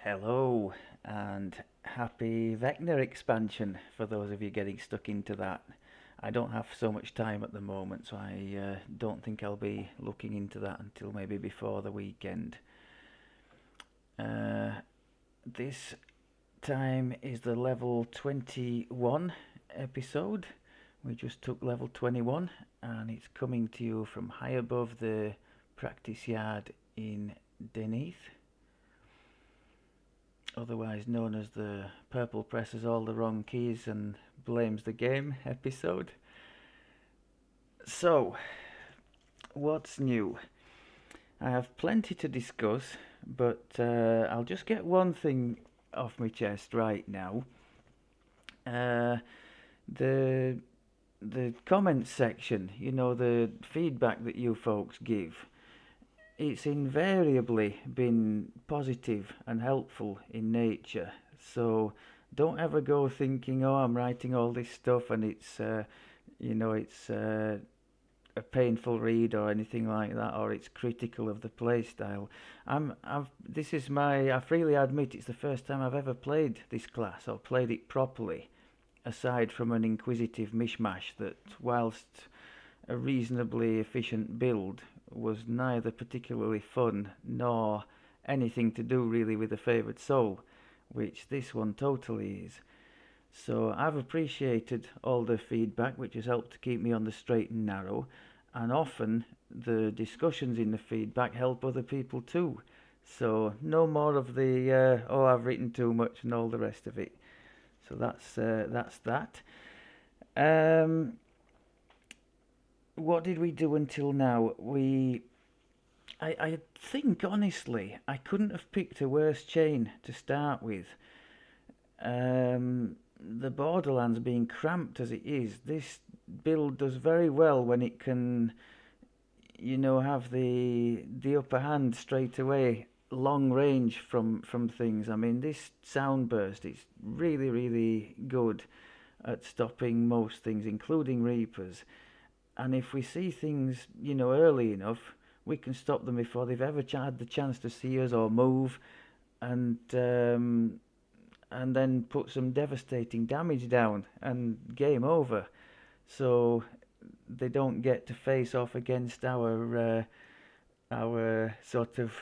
Hello and happy Vecna expansion for those of you getting stuck into that. I don't have so much time at the moment, so I don't think I'll be looking into that until maybe before the weekend. Uh, this time is the level 21 episode. We just took level 21 and it's coming to you from high above the practice yard in Deneith, otherwise known as the Purple presses all the wrong keys and blames the game episode. So, what's new? I have plenty to discuss, but I'll just get one thing off my chest right now. Uh, the the comments section, the feedback that you folks give, it's invariably been positive and helpful in nature. So don't ever go thinking, oh, I'm writing all this stuff and it's a painful read or anything like that, or it's critical of the playstyle. I freely admit it's the first time I've ever played this class or played it properly, aside from an inquisitive mishmash that, whilst a reasonably efficient build, was neither particularly fun nor anything to do really with a favoured soul, which this one totally is. So I've appreciated all the feedback, which has helped to keep me on the straight and narrow, and often the discussions in the feedback help other people too. So no more of the oh, I've written too much and all the rest of it. So that's that. Um, what did we do until now? I think honestly I couldn't have picked a worse chain to start with. The Borderlands being cramped as it is, this build does very well when it can, have the upper hand straight away, long range from things. I mean, this sound burst is really really good at stopping most things, including Reapers. And if we see things, early enough, we can stop them before they've ever had the chance to see us or move, and then put some devastating damage down and game over. So they don't get to face off against our sort of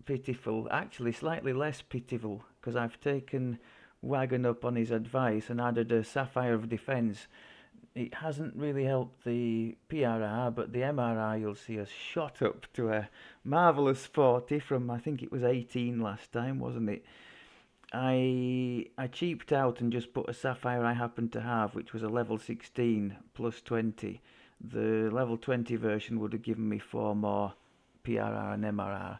pitiful, actually slightly less pitiful, because I've taken Wagon up on his advice and added a Sapphire of Defence. It hasn't really helped the PRR, but the MRR you'll see has shot up to a marvellous 40 from, I think it was 18 last time, wasn't it? I cheaped out and just put a Sapphire I happened to have, which was a level 16 plus 20. The level 20 version would have given me 4 more PRR and MRR,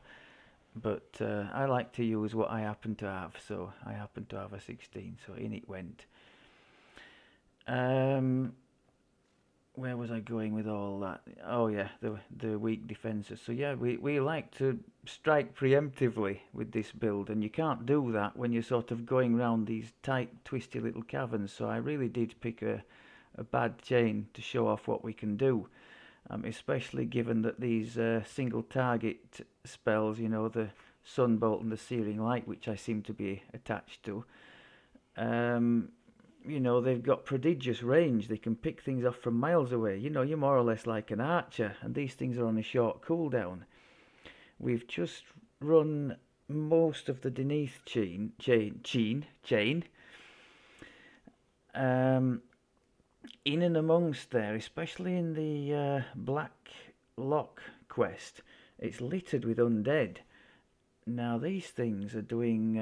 but I like to use what I happen to have, so I happen to have a 16, so in it went. Where was I going with all that? Oh yeah, the weak defences. So yeah, we like to strike preemptively with this build, and you can't do that when you're sort of going round these tight, twisty little caverns. So I really did pick a bad chain to show off what we can do, especially given that these single target spells, the Sunbolt and the Searing Light, which I seem to be attached to, um, they've got prodigious range. They can pick things off from miles away. You're more or less like an archer, and these things are on a short cooldown. We've just run most of the Deneith chain. Um, in and amongst there, especially in the Black Lock quest, it's littered with undead. Now these things are doing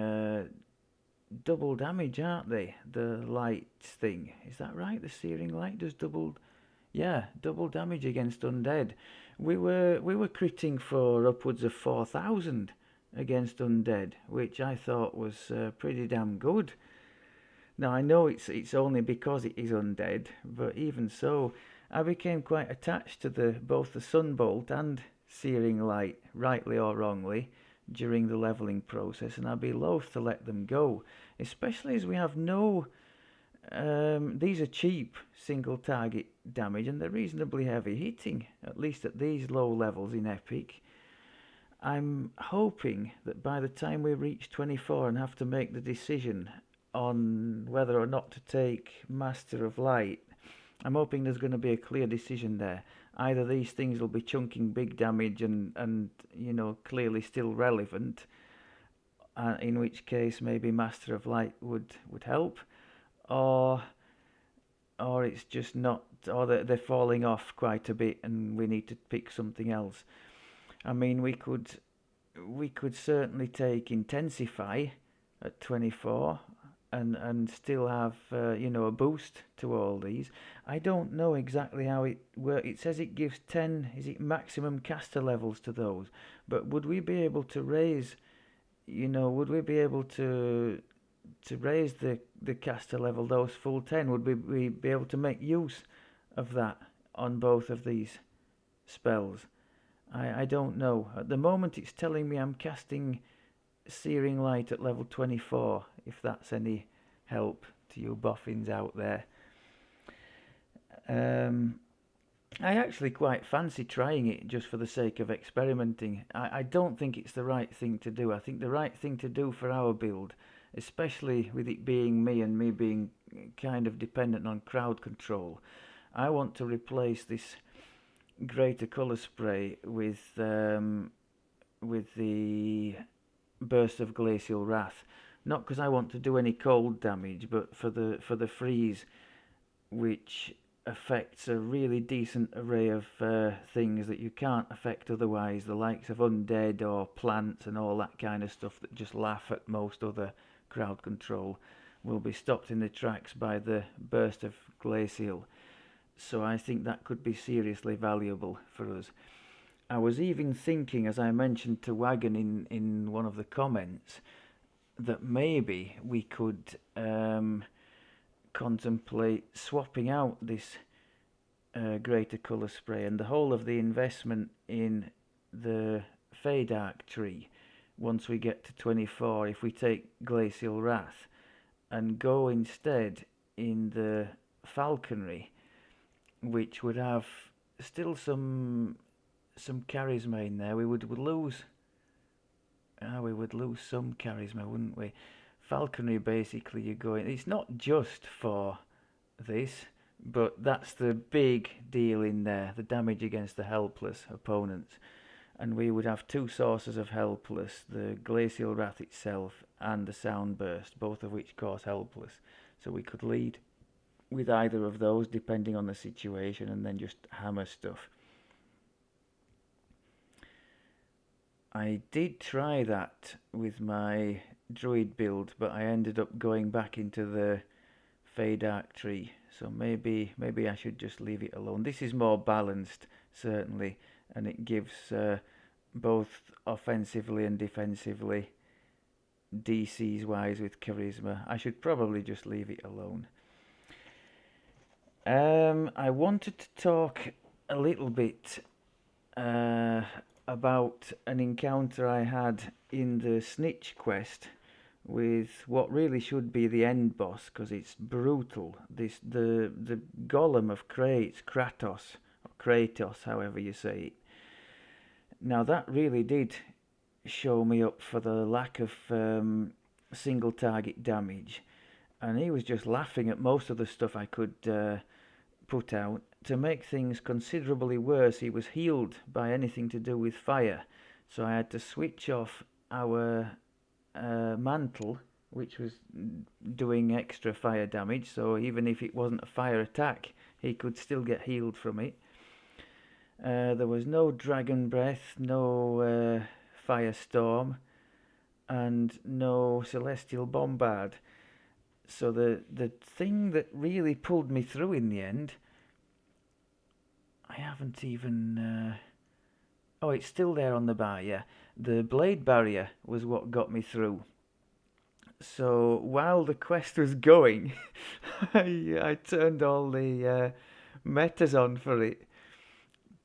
double damage, aren't they? The light thing, is that right? The Searing Light does double damage against undead. We were critting for upwards of 4,000 against undead, which I thought was pretty damn good. Now I know it's only because it is undead, but even so, I became quite attached to both the Sunbolt and Searing Light, rightly or wrongly, during the leveling process, and I'd be loath to let them go, especially as we have no. These are cheap single target damage, and they're reasonably heavy hitting, at least at these low levels in Epic. I'm hoping that by the time we reach 24 and have to make the decision on whether or not to take Master of Light, I'm hoping there's going to be a clear decision there. Either these things will be chunking big damage and clearly still relevant, in which case maybe Master of Light would help, or it's just not, or they're falling off quite a bit and we need to pick something else. I mean, we could certainly take Intensify at 24 and still have a boost to all these. I don't know exactly how it works. It says it gives 10, is it maximum caster levels to those? But would we be able to raise, would we be able to raise the caster level those full 10? Would we be able to make use of that on both of these spells? I don't know. At the moment it's telling me I'm casting Searing Light at level 24, if that's any help to you boffins out there. I actually quite fancy trying it just for the sake of experimenting. I don't think it's the right thing to do. I think the right thing to do for our build, especially with it being me and me being kind of dependent on crowd control, I want to replace this greater colour spray with the burst of glacial wrath. Not because I want to do any cold damage, but for the freeze, which affects a really decent array of things that you can't affect otherwise, the likes of undead or plants and all that kind of stuff that just laugh at most other crowd control, will be stopped in their tracks by the burst of glacial. So I think that could be seriously valuable for us. I was even thinking, as I mentioned to Wagon in one of the comments, that maybe we could contemplate swapping out this greater colour spray and the whole of the investment in the Fade Arc tree once we get to 24, if we take Glacial Wrath, and go instead in the Falconry, which would have still some charisma in there. We would lose some charisma, wouldn't we? Falconry, basically, you're going, it's not just for this, but that's the big deal in there, the damage against the helpless opponents. And we would have two sources of helpless, the Glacial Wrath itself and the Sound Burst, both of which cause helpless. So we could lead with either of those depending on the situation and then just hammer stuff. I did try that with my druid build, but I ended up going back into the Fade Arc tree, so maybe I should just leave it alone. This is more balanced, certainly, and it gives both offensively and defensively DCs wise with charisma. I should probably just leave it alone. I wanted to talk a little bit about an encounter I had in the Snitch quest with what really should be the end boss, because it's brutal. The golem of Kratos, or Kratos, however you say it. Now that really did show me up for the lack of single target damage, and he was just laughing at most of the stuff I could put out. To make things considerably worse, he was healed by anything to do with fire, so I had to switch off our mantle, which was doing extra fire damage, so even if it wasn't a fire attack, he could still get healed from it. There was no dragon breath, no firestorm, and no celestial bombard. So the thing that really pulled me through in the end, I haven't even... oh, it's still there on the bar, yeah. The blade barrier was what got me through. So while the quest was going, I turned all the metas on for it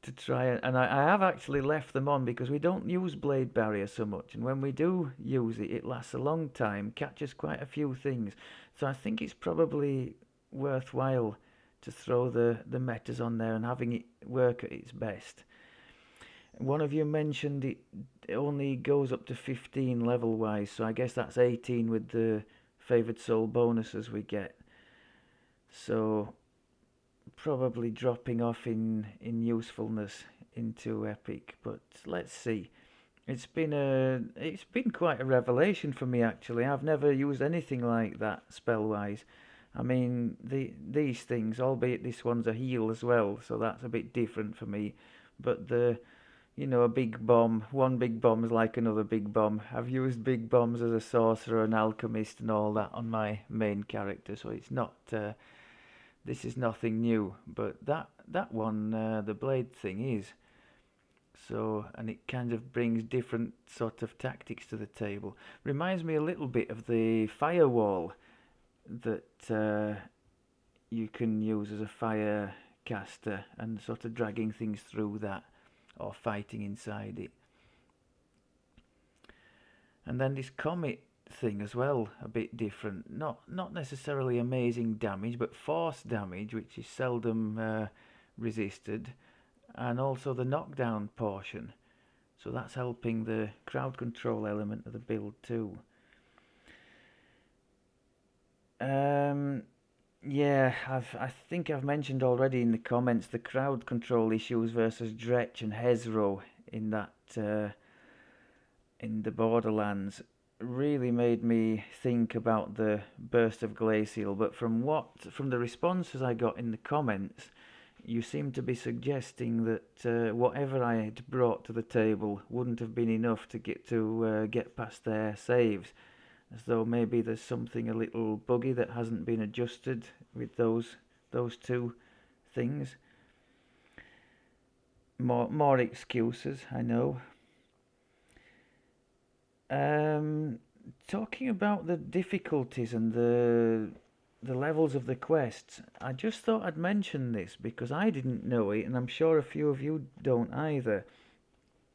to try and I have actually left them on because we don't use blade barrier so much, and when we do use it, it lasts a long time, catches quite a few things. So I think it's probably worthwhile to throw the metas on there and having it work at its best. One of you mentioned it only goes up to 15 level wise, so I guess that's 18 with the favoured soul bonuses we get. So probably dropping off in usefulness into epic, but let's see. It's been quite a revelation for me actually. I've never used anything like that spell wise. I mean these things, albeit this one's a heal as well, so that's a bit different for me. But a big bomb, one big bomb is like another big bomb. I've used big bombs as a sorcerer, an alchemist, and all that on my main character, so it's not. This is nothing new. But that one, the blade thing is. So, and it kind of brings different sort of tactics to the table. Reminds me a little bit of the firewall that you can use as a fire caster and sort of dragging things through that or fighting inside it. And then this comet thing as well, a bit different. Not necessarily amazing damage, but force damage, which is seldom resisted, and also the knockdown portion. So that's helping the crowd control element of the build too. Yeah, I think I've mentioned already in the comments the crowd control issues versus Dretch and Hezro in that in the Borderlands really made me think about the burst of glacial. But from the responses I got in the comments, you seem to be suggesting that whatever I had brought to the table wouldn't have been enough to get past their saves, as though maybe there's something a little buggy that hasn't been adjusted with those two things. More excuses, I know. Talking about the difficulties and the levels of the quests, I just thought I'd mention this because I didn't know it, and I'm sure a few of you don't either.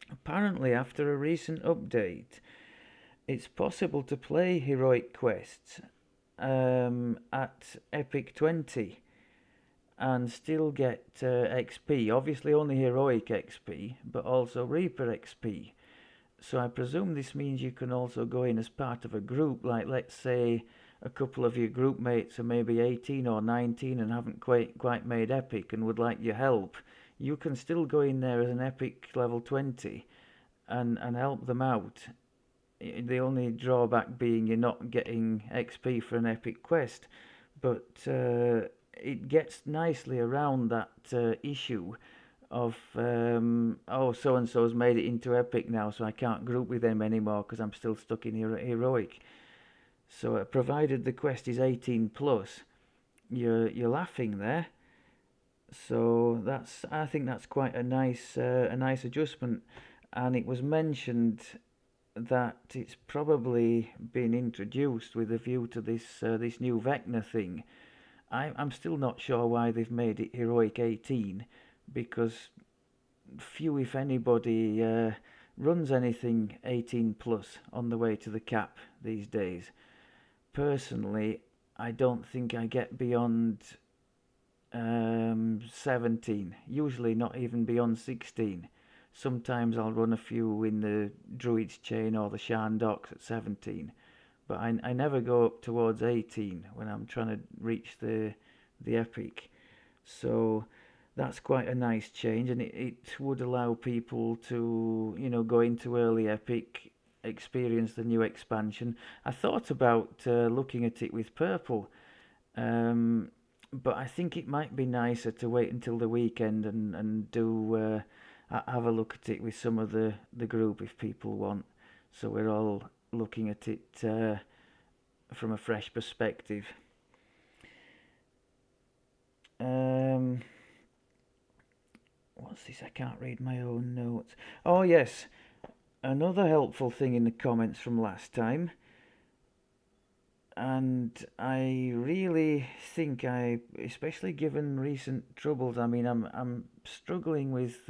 Apparently, after a recent update, it's possible to play heroic quests at Epic 20 and still get XP. Obviously, only heroic XP, but also Reaper XP. So I presume this means you can also go in as part of a group, like let's say a couple of your group mates are maybe 18 or 19 and haven't quite made epic and would like your help. You can still go in there as an epic level 20 and help them out. The only drawback being you're not getting XP for an epic quest, but it gets nicely around that issue of so and so's made it into epic now, so I can't group with them anymore because I'm still stuck in heroic. So provided the quest is 18 plus, you're laughing there. So I think that's quite a nice adjustment, and it was mentioned that it's probably been introduced with a view to this new Vecna thing. I'm still not sure why they've made it heroic 18, because few, if anybody, runs anything 18 plus on the way to the cap these days. Personally, I don't think I get beyond 17, usually not even beyond 16. Sometimes I'll run a few in the Druid's Chain or the Shan Docks at 17, but I never go up towards 18 when I'm trying to reach the epic. So that's quite a nice change, and it would allow people to go into early epic, experience the new expansion. I thought about looking at it with purple, but I think it might be nicer to wait until the weekend and do have a look at it with some of the group if people want, so we're all looking at it from a fresh perspective. What's this? I can't read my own notes. Oh yes, another helpful thing in the comments from last time, and I really think especially given recent troubles, I mean I'm struggling with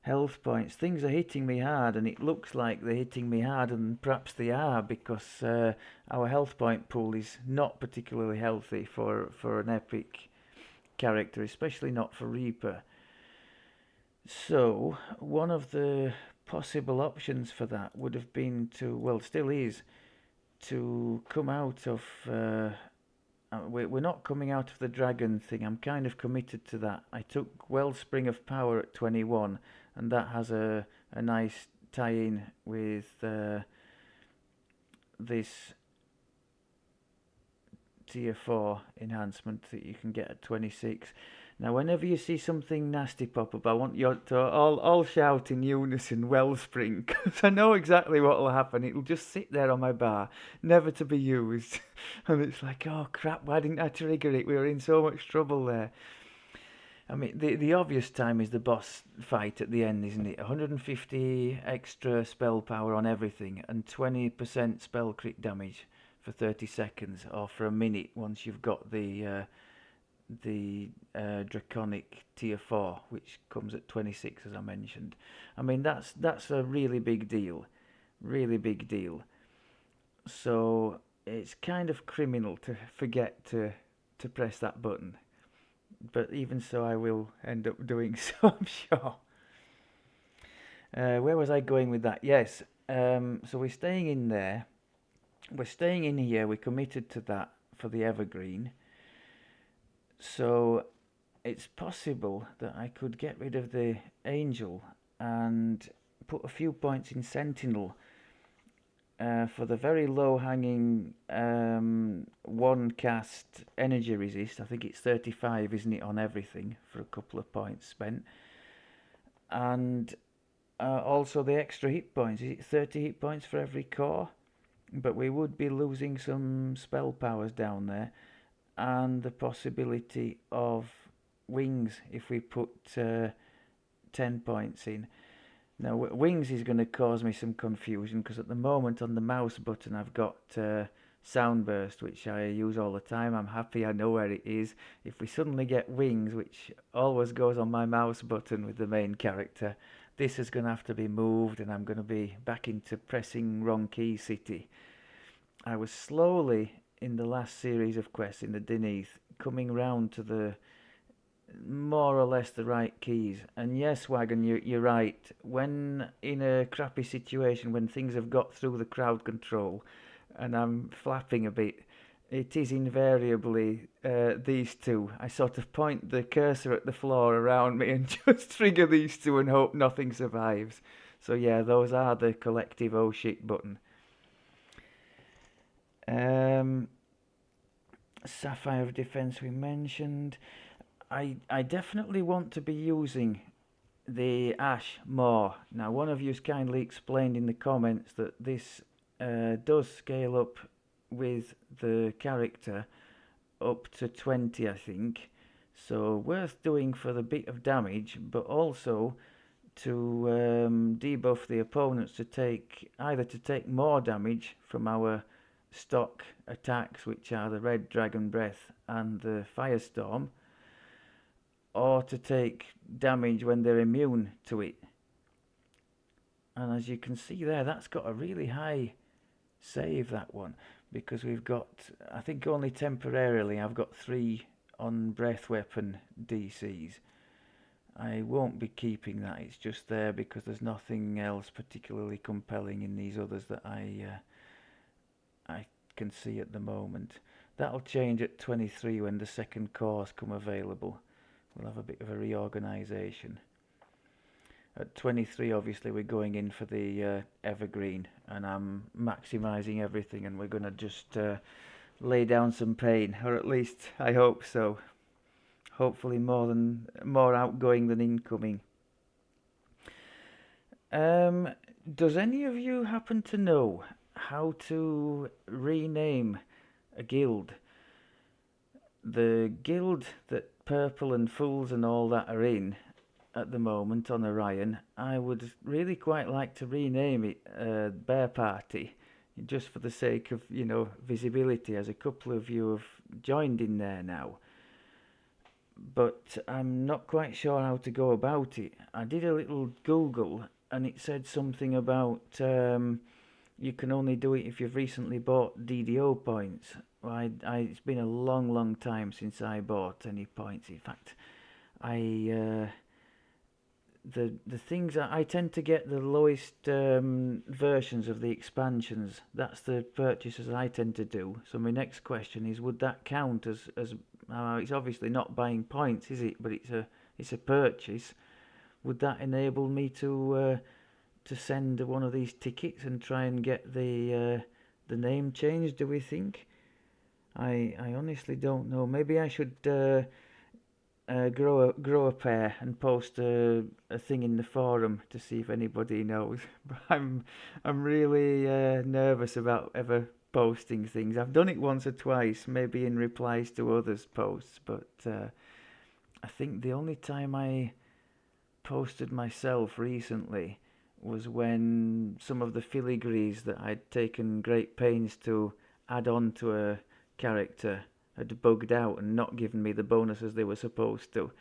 health points. Things are hitting me hard, and it looks like they're hitting me hard, and perhaps they are because our health point pool is not particularly healthy for an epic character, especially not for Reaper. So one of the possible options for that would have been to, well, still is, to come out of. We're not coming out of the dragon thing. I'm kind of committed to that. I took Wellspring of Power at 21, and that has a nice tie-in with this tier 4 enhancement that you can get at 26. Now, whenever you see something nasty pop up, I want you to all shout in unison Wellspring, because I know exactly what will happen. It'll just sit there on my bar, never to be used. And it's like, oh crap, why didn't I trigger it? We were in so much trouble there. I mean, the obvious time is the boss fight at the end, isn't it? 150 extra spell power on everything, and 20% spell crit damage for 30 seconds, or for a minute once you've got the draconic tier 4, which comes at 26, as I mentioned. I mean, that's a really big deal, really big deal. So it's kind of criminal to forget to press that button, but even so, I will end up doing so, I'm sure. Where was I going with that? Yes. So we're staying in there. We're staying in here. We're committed to that for the evergreen. So it's possible that I could get rid of the angel and put a few points in sentinel for the very low hanging one cast energy resist. I think it's 35, isn't it, on everything, for a couple of points spent. And also the extra hit points. Is it 30 hit points for every core? But we would be losing some spell powers down there, and the possibility of wings if we put 10 points in. Now, wings is going to cause me some confusion, because at the moment on the mouse button I've got sound burst, which I use all the time. I'm happy I know where it is. If we suddenly get wings, which always goes on my mouse button with the main character, this is going to have to be moved, and I'm going to be back into pressing wrong key city. I was slowly, in the last series of quests in the Deneith, coming round to the more or less the right keys. And yes, Wagon, you're right. When in a crappy situation, when things have got through the crowd control and I'm flapping a bit, it is invariably these two. I sort of point the cursor at the floor around me and just trigger these two and hope nothing survives. So yeah, those are the collective oh shit button. Sapphire of Defense we mentioned. I definitely want to be using the Ash more. Now, one of you's kindly explained in the comments that this does scale up with the character up to 20, I think. So worth doing for the bit of damage, but also to debuff the opponents to take either to take more damage from our stock attacks, which are the Red Dragon Breath and the Firestorm, or to take damage when they're immune to it. And as you can see there, that's got a really high save, that one, because we've got, I think only temporarily, I've got 3 on breath weapon DCs. I won't be keeping that, it's just there because there's nothing else particularly compelling in these others that I can see at the moment. That'll change at 23 when the second cores come available. We'll have a bit of a reorganisation. At 23, obviously, we're going in for the evergreen, and I'm maximising everything, and we're going to just lay down some pain, or at least I hope so. Hopefully more outgoing than incoming. Does any of you happen to know how to rename a guild? The guild that Purple and Fools and all that are in at the moment on Orion, I would really quite like to rename it Bear Party, just for the sake of, visibility, as a couple of you have joined in there now. But I'm not quite sure how to go about it. I did a little Google and it said something about you can only do it if you've recently bought DDO points. Well, it's been a long time since I bought any points. In fact, the things I tend to get the lowest versions of the expansions. That's the purchases I tend to do. So my next question is, would that count as it's obviously not buying points, is it? But it's a purchase. Would that enable me to send one of these tickets and try and get the name changed? Do we think? I honestly don't know. Maybe I should grow a pair and post a thing in the forum to see if anybody knows. But I'm really nervous about ever posting things. I've done it once or twice, maybe in replies to others' posts, but I think the only time I posted myself recently was when some of the filigrees that I'd taken great pains to add on to a character had bugged out and not given me the bonuses they were supposed to.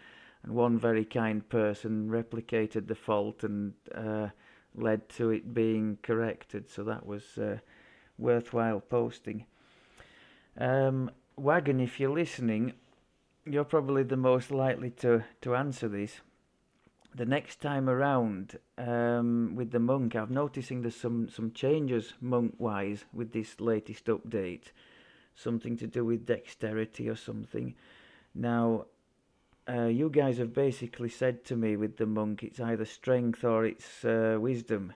And one very kind person replicated the fault and led to it being corrected, so that was worthwhile posting. Wagon, if you're listening, you're probably the most likely to answer this. The next time around with the monk, I'm noticing there's some changes monk-wise with this latest update. Something to do with dexterity or something. Now, you guys have basically said to me with the monk, it's either strength or it's wisdom.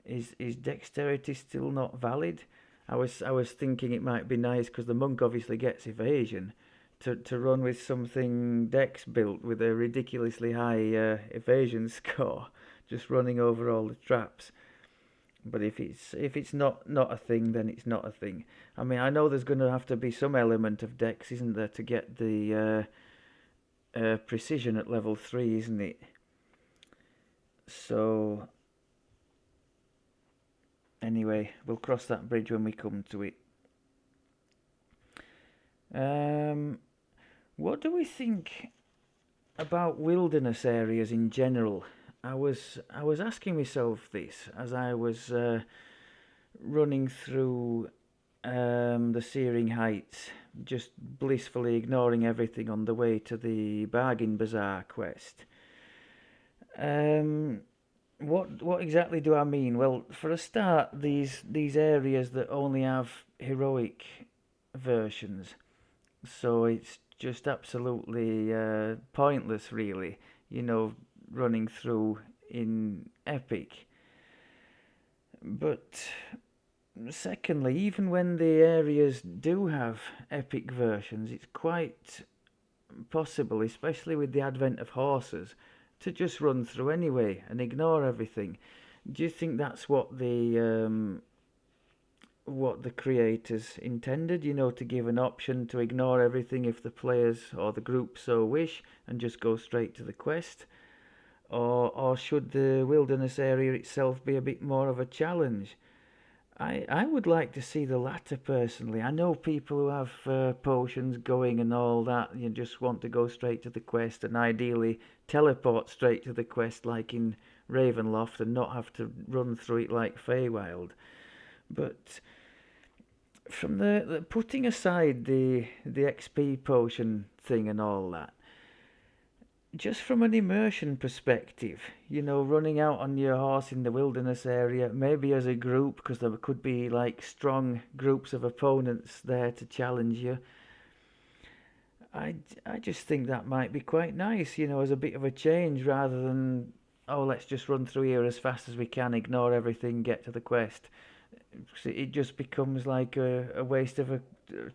Is dexterity still not valid? I was thinking it might be nice because the monk obviously gets evasion. To run with something dex built with a ridiculously high evasion score, just running over all the traps. But if it's not a thing, then it's not a thing. I mean, I know there's going to have to be some element of dex, isn't there, to get the precision at level 3, isn't it? So anyway, we'll cross that bridge when we come to it. What do we think about wilderness areas in general? I was asking myself this as I was running through the Searing Heights, just blissfully ignoring everything on the way to the Bargain Bazaar quest. What exactly do I mean? Well, for a start, these areas that only have heroic versions, so it's just absolutely pointless, really. Running through in epic. But secondly, even when the areas do have epic versions, it's quite possible, especially with the advent of horses, to just run through anyway and ignore everything. Do you think that's what the creators intended, to give an option to ignore everything if the players or the group so wish and just go straight to the quest? Or should the wilderness area itself be a bit more of a challenge? I would like to see the latter personally. I know people who have potions going and all that, you just want to go straight to the quest and ideally teleport straight to the quest like in Ravenloft and not have to run through it like Feywild. But from the putting aside the XP potion thing and all that, just from an immersion perspective, running out on your horse in the wilderness area, maybe as a group, because there could be like strong groups of opponents there to challenge you. I just think that might be quite nice, as a bit of a change rather than, oh, let's just run through here as fast as we can, ignore everything, get to the quest. It just becomes like a waste of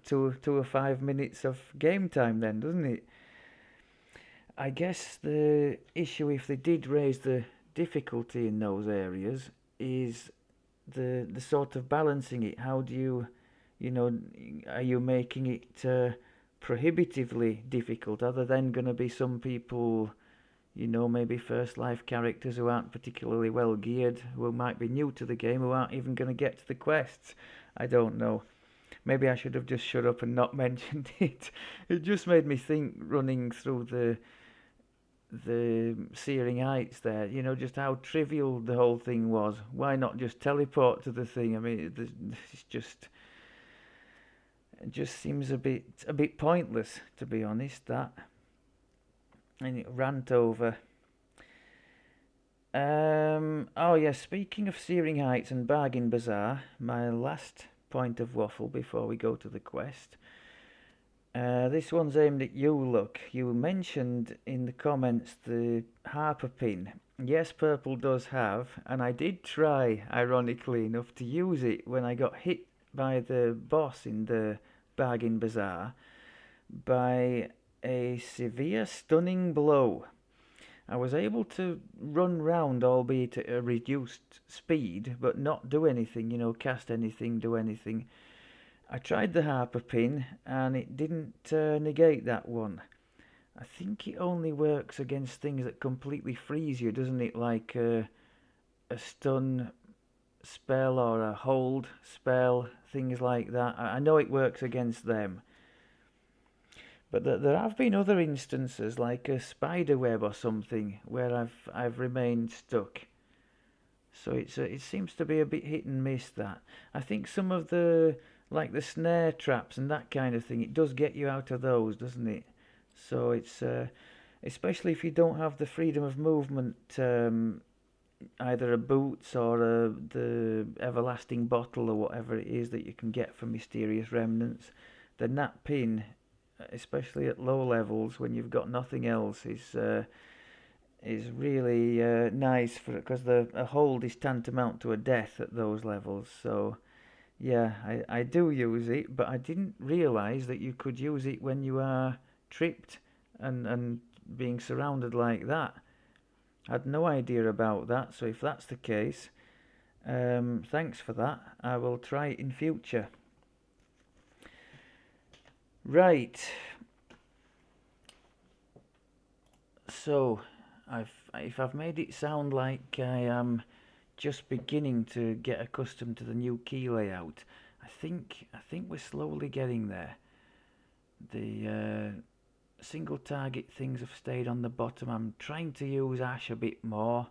2 or 5 minutes of game time then, doesn't it? I guess the issue, if they did raise the difficulty in those areas, is the sort of balancing it. How do you, are you making it prohibitively difficult? Are there then going to be some people, maybe first life characters who aren't particularly well geared, who might be new to the game, who aren't even going to get to the quests? I don't know. Maybe I should have just shut up and not mentioned it. It just made me think, running through the Searing Heights there, just how trivial the whole thing was. Why not just teleport to the thing? I mean, it's it just seems a bit pointless, to be honest, that. And rant over. Oh yeah, speaking of Searing Heights and Bargain Bazaar, my last point of waffle before we go to the quest. This one's aimed at you, Look. You mentioned in the comments the Harper pin. Yes, Purple does have, and I did try, ironically enough, to use it when I got hit by the boss in the Bargain Bazaar by a severe stunning blow. I was able to run round, albeit at a reduced speed, but not do anything, cast anything, do anything. I tried the Harper pin and it didn't negate that one. I think it only works against things that completely freeze you, doesn't it? Like a stun spell or a hold spell, things like that. I know it works against them. But there have been other instances, like a spider web or something, where I've remained stuck. So it seems to be a bit hit and miss that. I think some of like the snare traps and that kind of thing, it does get you out of those, doesn't it? So it's especially if you don't have the freedom of movement, either a boots or the everlasting bottle or whatever it is that you can get from Mysterious Remnants, then that pin, especially at low levels when you've got nothing else, is really nice for it, because a hold is tantamount to a death at those levels. So yeah, I do use it, but I didn't realise that you could use it when you are tripped and being surrounded like that. I had no idea about that, so if that's the case, thanks for that. I will try it in future. Right. So, if I've made it sound like I am just beginning to get accustomed to the new key layout, I think we're slowly getting there. The single target things have stayed on the bottom. I'm trying to use Ash a bit more.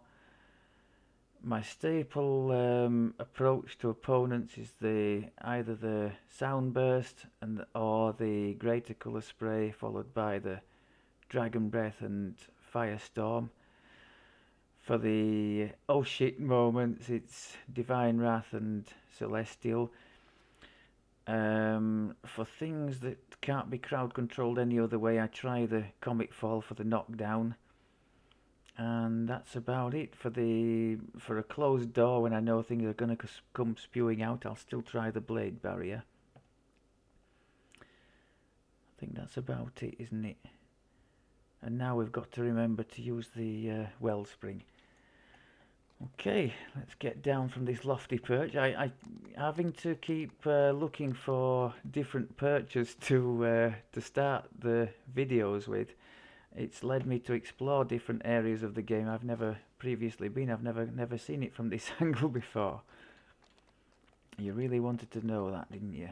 My staple approach to opponents is either the sound burst or the greater colour spray, followed by the dragon breath and firestorm. For the oh shit moments, it's divine wrath and celestial. For things that can't be crowd controlled any other way, I try the comic fall for the knockdown. And that's about it. For a closed door, when I know things are going to come spewing out, I'll still try the blade barrier. I think that's about it, isn't it? And now we've got to remember to use the wellspring. Okay, let's get down from this lofty perch. I having to keep looking for different perches to start the videos with. It's led me to explore different areas of the game I've never previously been. I've never seen it from this angle before. You really wanted to know that, didn't you?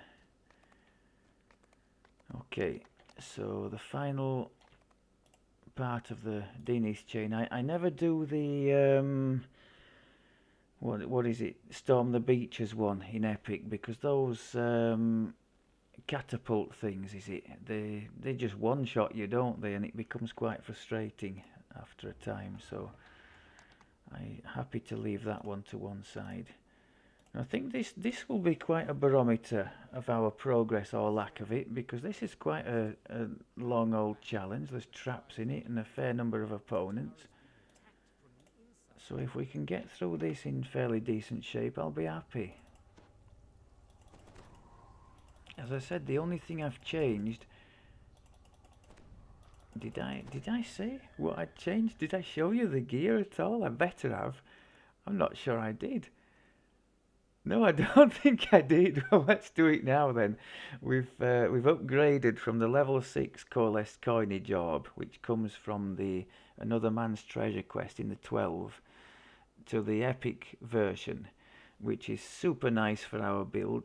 Okay, so the final part of the Deneith chain. I never do the what is it? Storm the Beaches one in Epic, because those catapult things, is it? They just one shot you, don't they? And it becomes quite frustrating after a time. So I'm happy to leave that one to one side. And I think this will be quite a barometer of our progress or lack of it, because this is quite a long old challenge. There's traps in it and a fair number of opponents. So if we can get through this in fairly decent shape, I'll be happy. As I said, the only thing I've changed... Did I say what I'd changed? Did I show you the gear at all? I better have. I'm not sure I did. No, I don't think I did. Well, let's do it now then. We've upgraded from the level 6 coalesced coinage orb, which comes from the Another Man's Treasure quest in the 12, to the epic version, which is super nice for our build.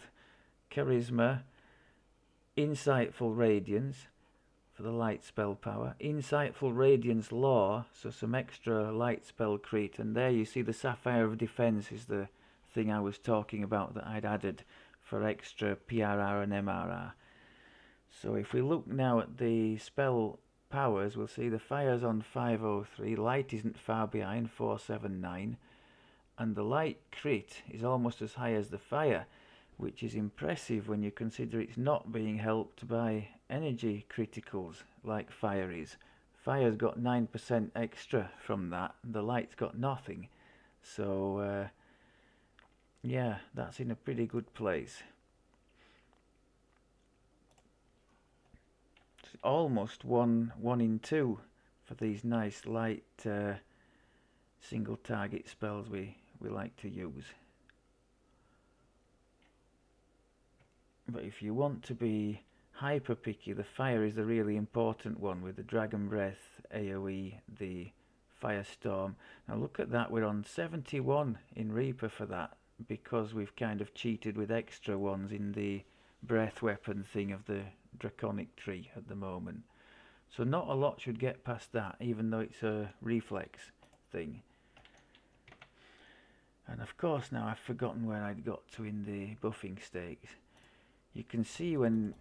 Charisma, Insightful Radiance for the light spell power, Insightful Radiance Lore, so some extra light spell crit, and there you see the Sapphire of Defense is the thing I was talking about that I'd added for extra PRR and MRR. So if we look now at the spell powers, we'll see the fire's on 503, light isn't far behind, 479, and the light crit is almost as high as the fire, which is impressive when you consider it's not being helped by energy criticals like fire is. Fire's got 9% extra from that, and the light's got nothing. So, yeah, that's in a pretty good place. It's almost one in two for these nice light single target spells we like to use. But if you want to be hyper picky, the fire is the really important one with the Dragon Breath, AoE, the Firestorm. Now look at that, we're on 71 in Reaper for that, because we've kind of cheated with extra ones in the breath weapon thing of the Draconic tree at the moment. So not a lot should get past that, even though it's a reflex thing. And of course now I've forgotten where I'd got to in the buffing stakes. You can see when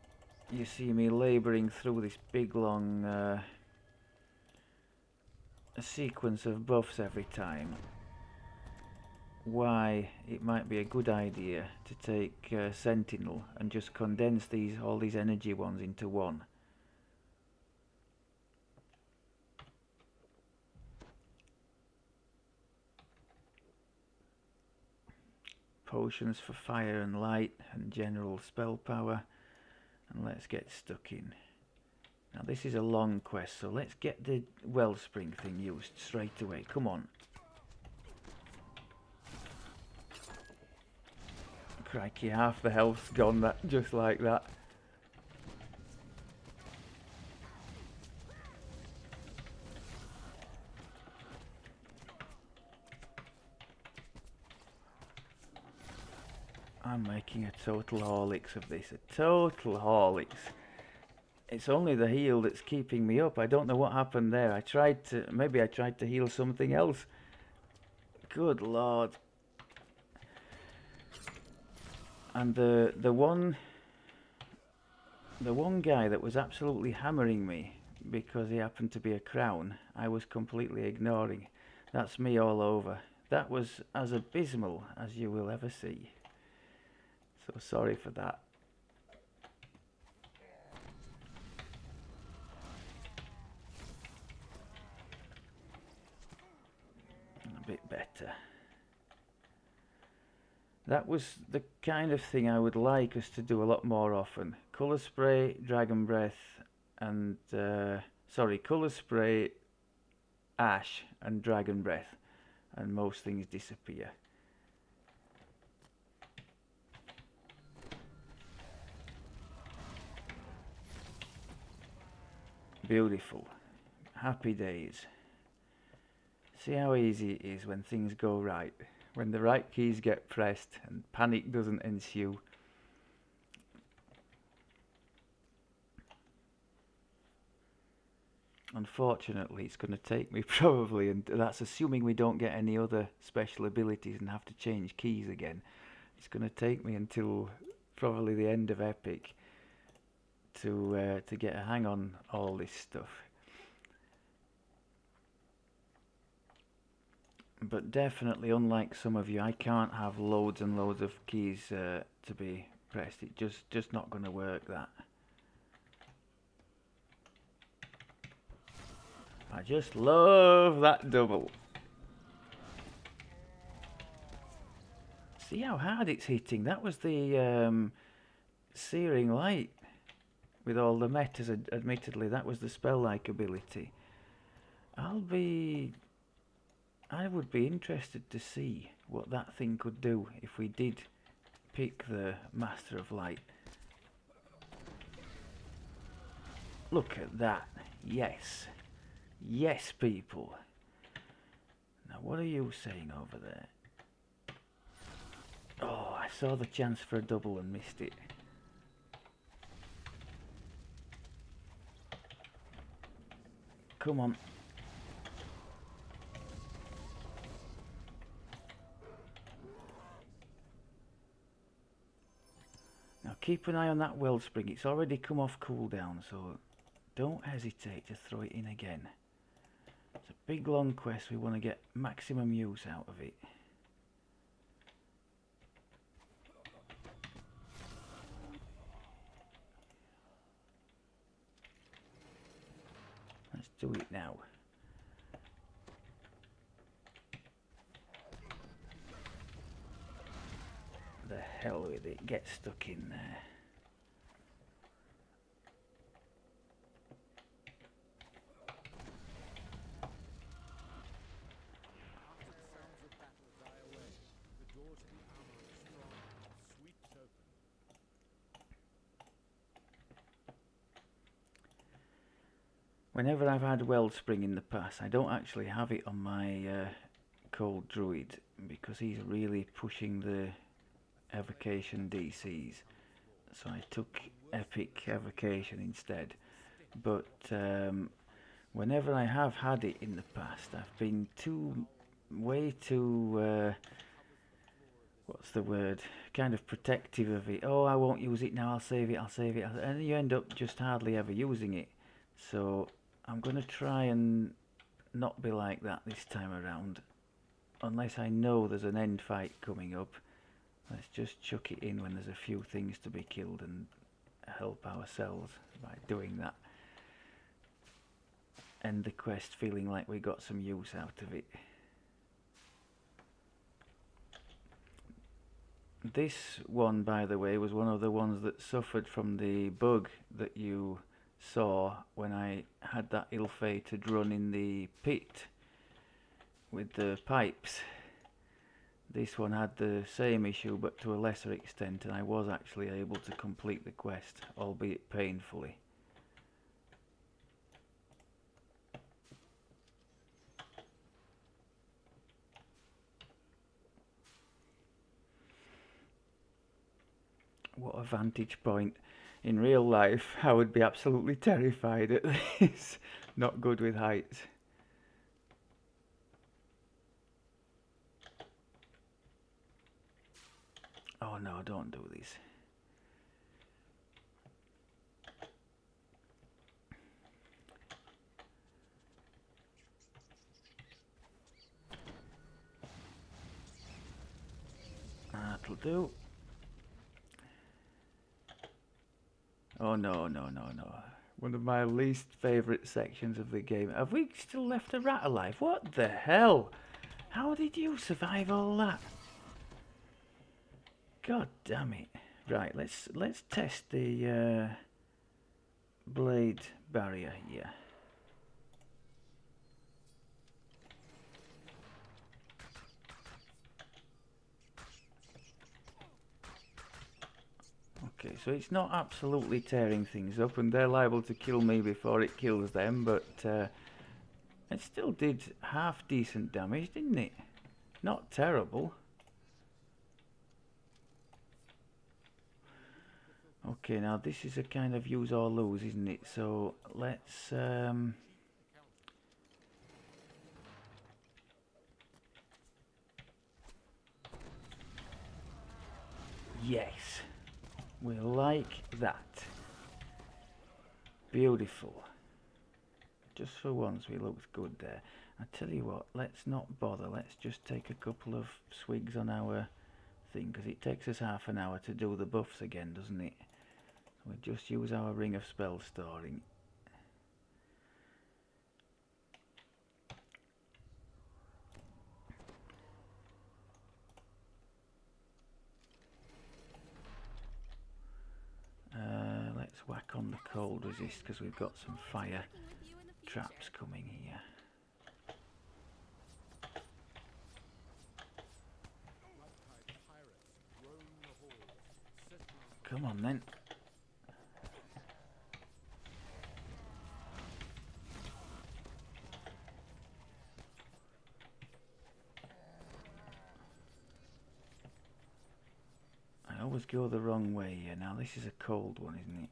you see me labouring through this big long a sequence of buffs every time, why it might be a good idea to take Sentinel and just condense all these energy ones into one. Potions for fire and light and general spell power, and let's get stuck in. Now this is a long quest, so let's get the wellspring thing used straight away. Come on. Crikey, half the health's gone just like that. I'm making a total Horlicks of this, a total Horlicks. It's only the heal that's keeping me up. I don't know what happened there. Maybe I tried to heal something else. Good lord. And the one guy that was absolutely hammering me because he happened to be a crown, I was completely ignoring. That's me all over. That was as abysmal as you will ever see. So sorry for that. A bit better. That was the kind of thing I would like us to do a lot more often. Colour spray, Dragon Breath, and colour spray, Ash, and Dragon Breath, and most things disappear. Beautiful. Happy days. See how easy it is when things go right. When the right keys get pressed and panic doesn't ensue. Unfortunately, it's going to take me probably, and that's assuming we don't get any other special abilities and have to change keys again. It's going to take me until probably the end of Epic to get a hang on all this stuff. But definitely, unlike some of you, I can't have loads and loads of keys to be pressed. It's just not going to work, that. I just love that double. See how hard it's hitting? That was the Searing Light with all the metas. Admittedly, that was the spell-like ability. I would be interested to see what that thing could do if we did pick the Master of Light. Look at that. Yes. Yes, people. Now, what are you saying over there? Oh, I saw the chance for a double and missed it. Come on. Now keep an eye on that wellspring. It's already come off cooldown, so don't hesitate to throw it in again. It's a big long quest, we want to get maximum use out of it. Let's do it now. The hell with it, get stuck in there. Whenever I've had Wellspring in the past, I don't actually have it on my Cold Druid because he's really pushing the evocation DCs. So I took Epic Evocation instead. But whenever I have had it in the past, I've been way too, what's the word, kind of protective of it. Oh, I won't use it now, I'll save it, and you end up just hardly ever using it. So I'm going to try and not be like that this time around, unless I know there's an end fight coming up. Let's just chuck it in when there's a few things to be killed and help ourselves by doing that. End the quest feeling like we got some use out of it. This one, by the way, was one of the ones that suffered from the bug that you saw when I had that ill-fated run in the pit with the pipes. This one had the same issue but to a lesser extent, and I was actually able to complete the quest, albeit painfully. What a vantage point. In real life, I would be absolutely terrified at this. Not good with heights. Oh no, don't do this. That'll do. Oh no, no, no, no. One of my least favourite sections of the game. Have we still left a rat alive? What the hell? How did you survive all that? God damn it. Right, let's test the blade barrier here. Okay, so it's not absolutely tearing things up, and they're liable to kill me before it kills them, but it still did half decent damage, didn't it? Not terrible. Okay, now this is a kind of use or lose, isn't it? So let's yes, we like that. Beautiful. Just for once we looked good there. I tell you what, let's not bother. Let's just take a couple of swigs on our thing, because it takes us half an hour to do the buffs again, doesn't it? We just use our ring of spell storing. Let's whack on the cold resist, because we've got some fire traps coming here. Come on then. I always go the wrong way here. Now this is a cold one, isn't it?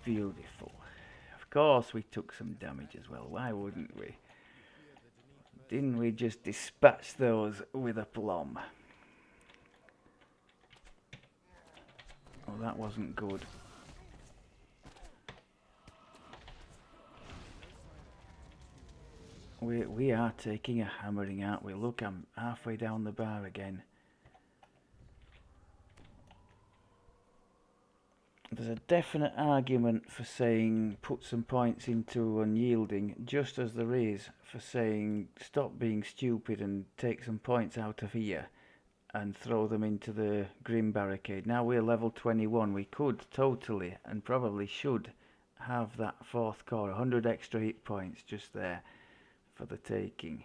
Beautiful. Of course we took some damage as well. Why wouldn't we? Didn't we just dispatch those with aplomb? Oh, that wasn't good. We are taking a hammering, aren't we? Look, I'm halfway down the bar again. There's a definite argument for saying put some points into unyielding, just as there is for saying stop being stupid and take some points out of here and throw them into the Grim Barricade. Now we're level 21, we could totally and probably should have that fourth core, 100 extra hit points just there for the taking.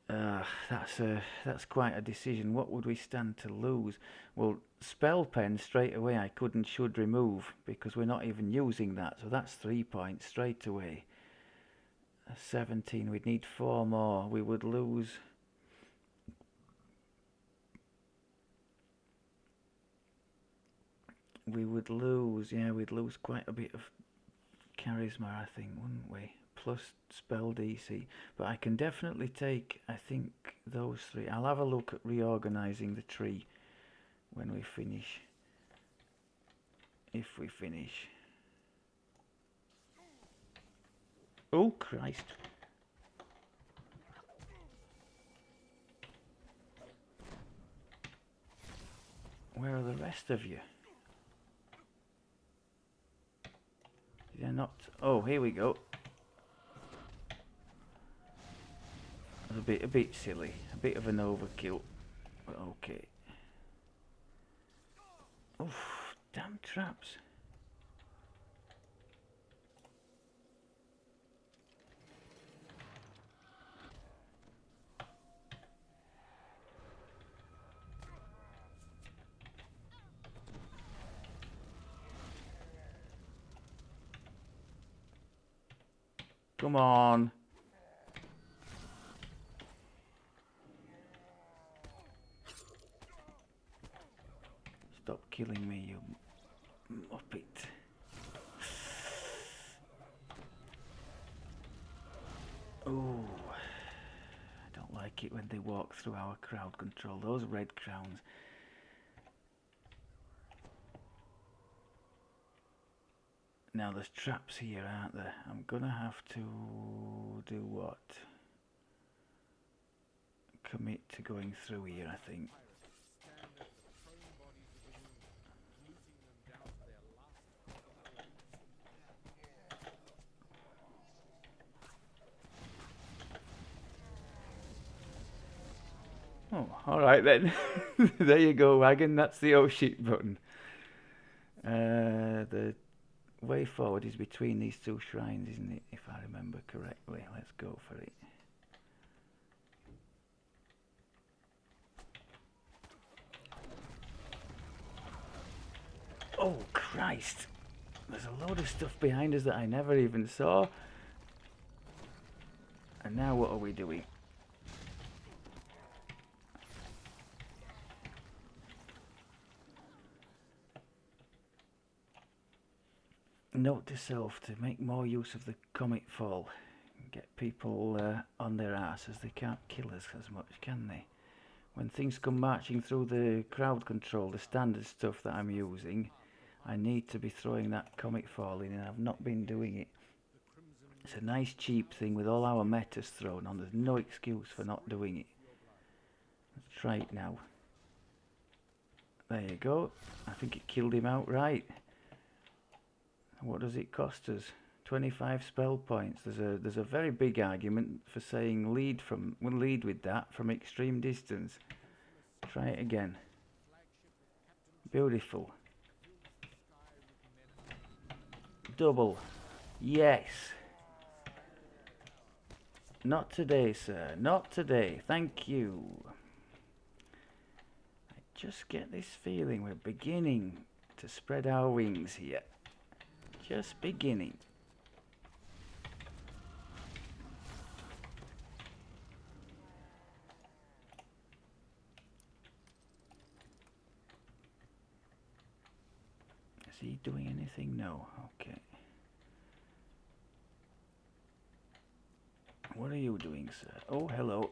That's quite a decision. What would we stand to lose? Well, spell pen straight away I could and should remove because we're not even using that, so that's 3 points straight away. 17, we'd need 4 more. We would lose. Yeah, we'd lose quite a bit of charisma, I think, wouldn't we? Plus spell DC. But I can definitely take, I think, those 3. I'll have a look at reorganising the tree when we finish. If we finish. Oh, Christ. Where are the rest of you? They're not. Oh, here we go. A bit silly, a bit of an overkill, but okay. Oof, damn traps. Come on. Stop killing me, you muppet. Oh, I don't like it when they walk through our crowd control. Those red crowns. Now there's traps here, aren't there? I'm gonna have to do what? Commit to going through here, I think. Oh, alright then. There you go, wagon. That's the oh shit button. The way forward is between these 2 shrines, isn't it? If I remember correctly. Let's go for it. Oh, Christ. There's a load of stuff behind us that I never even saw. And now what are we doing? Note to self to make more use of the comet fall. Get people on their asses. They can't kill us as much, can they? When things come marching through the crowd control, the standard stuff that I'm using, I need to be throwing that comet fall in, and I've not been doing it. It's a nice cheap thing with all our metas thrown on. There's no excuse for not doing it. Let's try it now. There you go. I think it killed him outright. What does it cost us? 25 spell points. There's a very big argument for saying lead with that from extreme distance. Try it again. Beautiful. Double. Yes. Not today, sir. Not today. Thank you. I just get this feeling we're beginning to spread our wings here. Just beginning. he doing anything? No. Okay. What are you doing, sir? Oh, hello.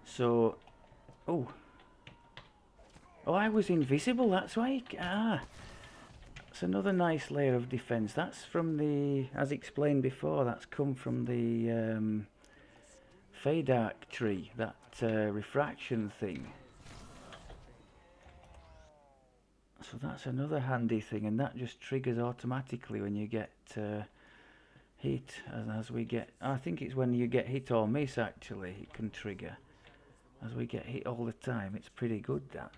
So, oh. Oh, I was invisible, that's why. It's another nice layer of defense. That's from the, as explained before, that's come from the Fadark tree, that refraction thing. So that's another handy thing, and that just triggers automatically when you get hit. And as we get, I think it's when you get hit or miss actually, it can trigger. As we get hit all the time, it's pretty good that.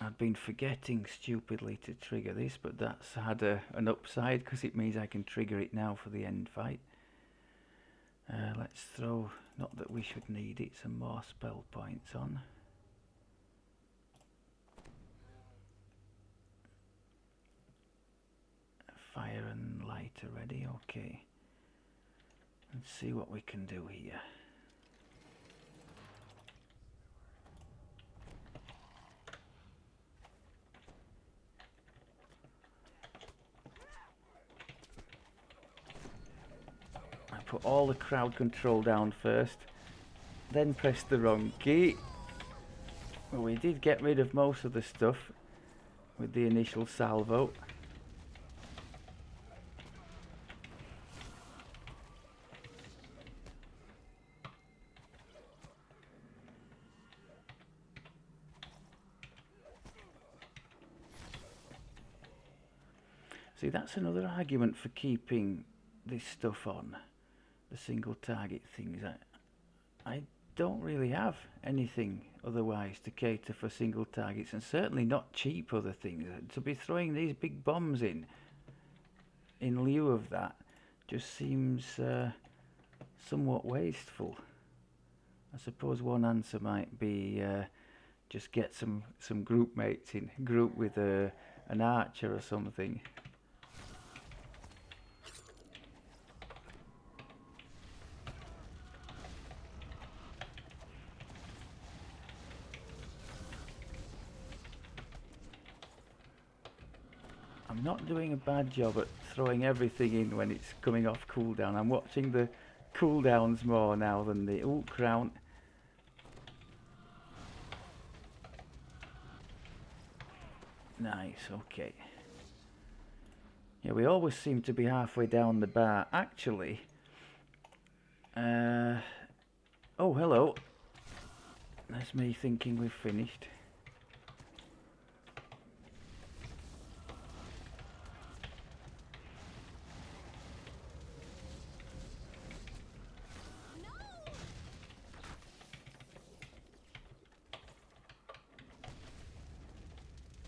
I've been forgetting stupidly to trigger this, but that's had an upside because it means I can trigger it now for the end fight. Let's throw, not that we should need it, some more spell points on. Fire and light are ready, okay. Let's see what we can do here. I put all the crowd control down first, then pressed the wrong key. Well, we did get rid of most of the stuff with the initial salvo. See, that's another argument for keeping this stuff on, the single target things. I don't really have anything otherwise to cater for single targets, and certainly not cheap other things. To be throwing these big bombs in lieu of that just seems somewhat wasteful. I suppose one answer might be just get some group mates in, group with an archer or something. I'm not doing a bad job at throwing everything in when it's coming off cooldown. I'm watching the cooldowns more now than the crown. Nice, okay. Yeah, we always seem to be halfway down the bar. Actually, oh, hello. That's me thinking we've finished.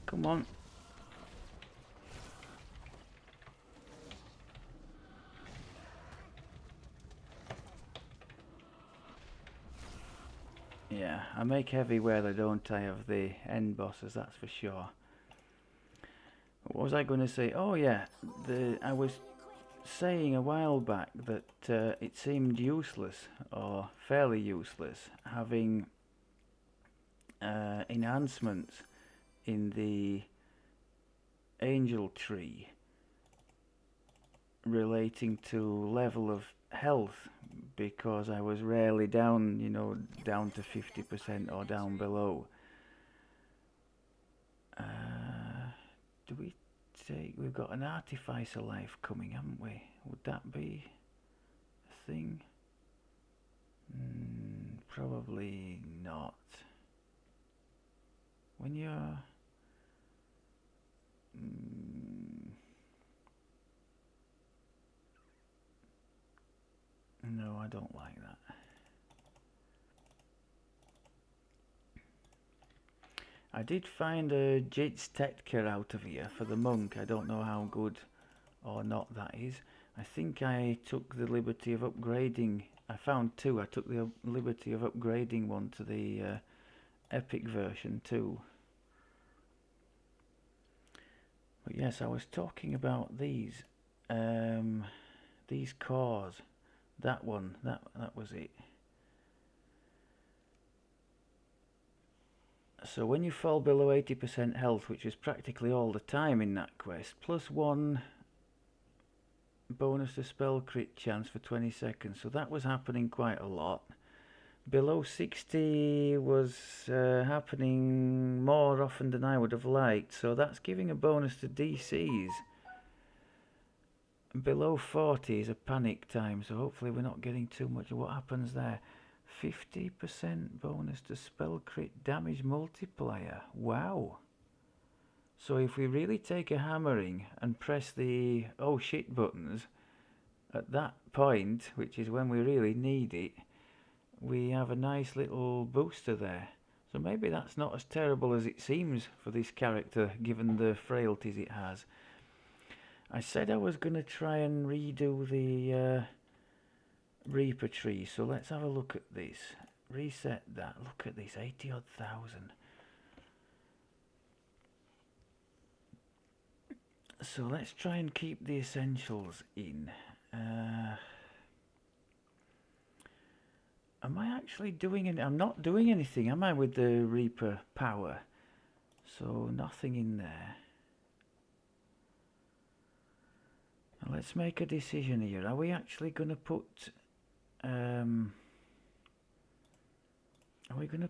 Come on. Yeah, I make heavy weather, don't I, of the end bosses, that's for sure. What was I going to say? Oh yeah, I was saying a while back that it seemed useless, or fairly useless, having enhancements in the angel tree relating to level of health, because I was rarely down, you know, down to 50% or down below. Do we take, we've got an artificer life coming, haven't we? Would that be a thing? Probably not. When you're no, I don't like that. I did find a Jits Tetka out of here for the monk. I don't know how good or not that is. I think I took the liberty of upgrading. I found two. I took the liberty of upgrading one to the epic version too. But yes, I was talking about these cores. That one, that was it. So when you fall below 80% health, which is practically all the time in that quest, plus 1 bonus to spell crit chance for 20 seconds. So that was happening quite a lot. Below 60 was happening more often than I would have liked. So that's giving a bonus to DCs. Below 40 is a panic time, so hopefully we're not getting too much. What happens there? 50% bonus to spell crit damage multiplier. Wow. So if we really take a hammering and press the oh shit buttons at that point, which is when we really need it, we have a nice little booster there. So maybe that's not as terrible as it seems for this character, given the frailties it has. I said I was going to try and redo the Reaper tree, so let's have a look at this. Reset that. Look at this, 80 odd thousand. So let's try and keep the essentials in. Am I actually doing any? I'm not doing anything, am I, with the Reaper power? So nothing in there. Now let's make a decision here. Are we actually going to put? Are we going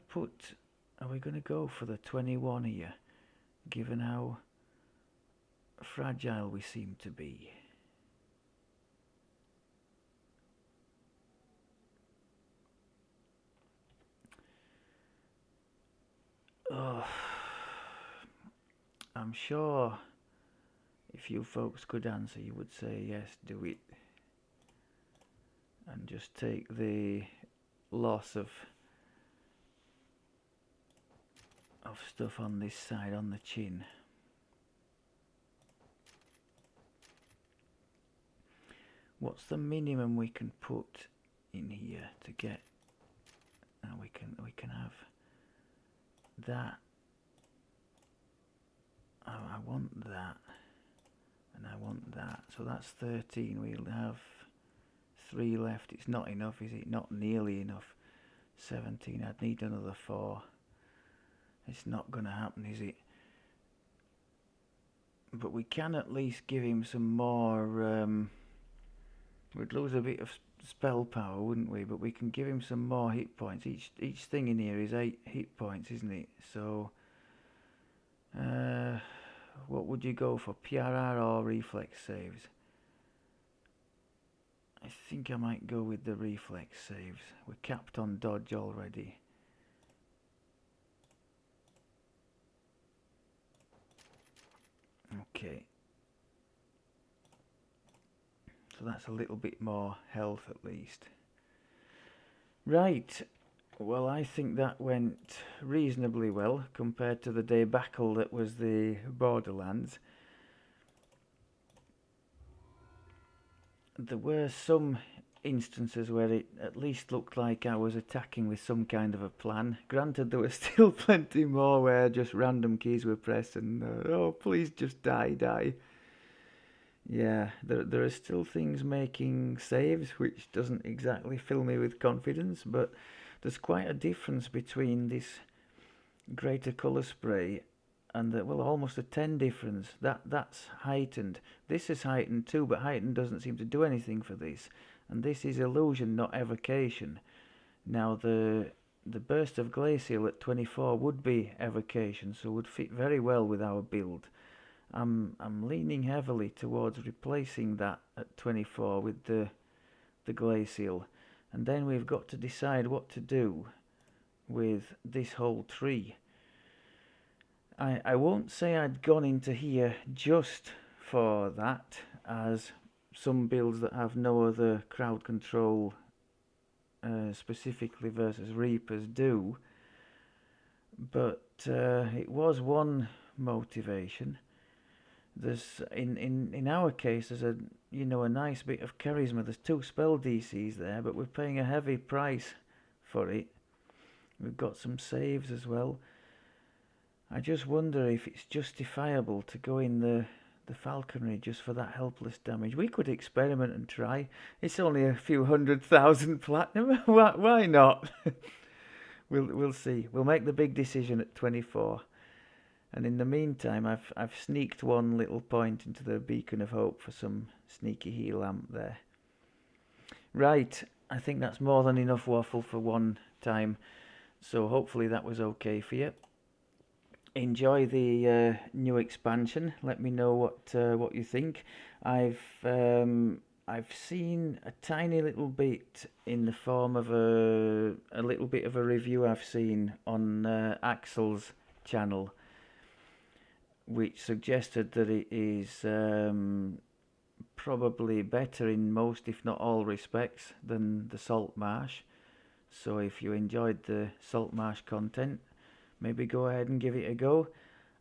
to go for the 21 here, given how fragile we seem to be? Oh, I'm sure if you folks could answer, you would say yes, do it, and just take the loss of stuff on this side, on the chin. What's the minimum we can put in here to get? Now we can have that. Oh, I want that, and I want that. So that's 13. We'll have 3 left. It's not enough, is it? Not nearly enough. 17. I'd need another 4. It's not going to happen, is it? But we can at least give him some more. We'd lose a bit of spell power, wouldn't we? But we can give him some more hit points. Each thing in here is 8 hit points, isn't it? So, what would you go for, PRR or reflex saves? I think I might go with the reflex saves. We're capped on dodge already. Okay. So that's a little bit more health at least. Right. Well, I think that went reasonably well compared to the debacle that was the Borderlands. There were some instances where it at least looked like I was attacking with some kind of a plan. Granted, there were still plenty more where just random keys were pressed and oh, please just die. Yeah, there are still things making saves, which doesn't exactly fill me with confidence, but there's quite a difference between this greater colour spray and the, well, almost a 10 difference. That's heightened. This is heightened too, but heightened doesn't seem to do anything for this. And this is illusion, not evocation. Now the burst of glacial at 24 would be evocation, so would fit very well with our build. I'm leaning heavily towards replacing that at 24 with the glacial, and then we've got to decide what to do with this whole tree. I won't say I'd gone into here just for that, as some builds that have no other crowd control specifically versus Reapers do, but it was one motivation. There's in our case there's a nice bit of charisma. There's 2 spell DCs there, but we're paying a heavy price for it. We've got some saves as well. I just wonder if it's justifiable to go in the the falconry just for that helpless damage. We could experiment and try. It's only a few 100,000 platinum. Why not? We'll see. We'll make the big decision at 24. And in the meantime, I've sneaked one little point into the Beacon of Hope for some sneaky heal amp there. Right, I think that's more than enough waffle for one time. So hopefully that was okay for you. Enjoy the new expansion. Let me know what you think. I've seen a tiny little bit in the form of a little bit of a review I've seen on Axel's channel, which suggested that it is probably better in most, if not all, respects than the Salt Marsh. So if you enjoyed the Salt Marsh content, maybe go ahead and give it a go.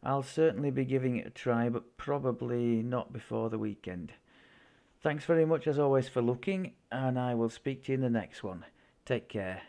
I'll certainly be giving it a try, but probably not before the weekend. Thanks very much as always for looking, and I will speak to you in the next one. Take care.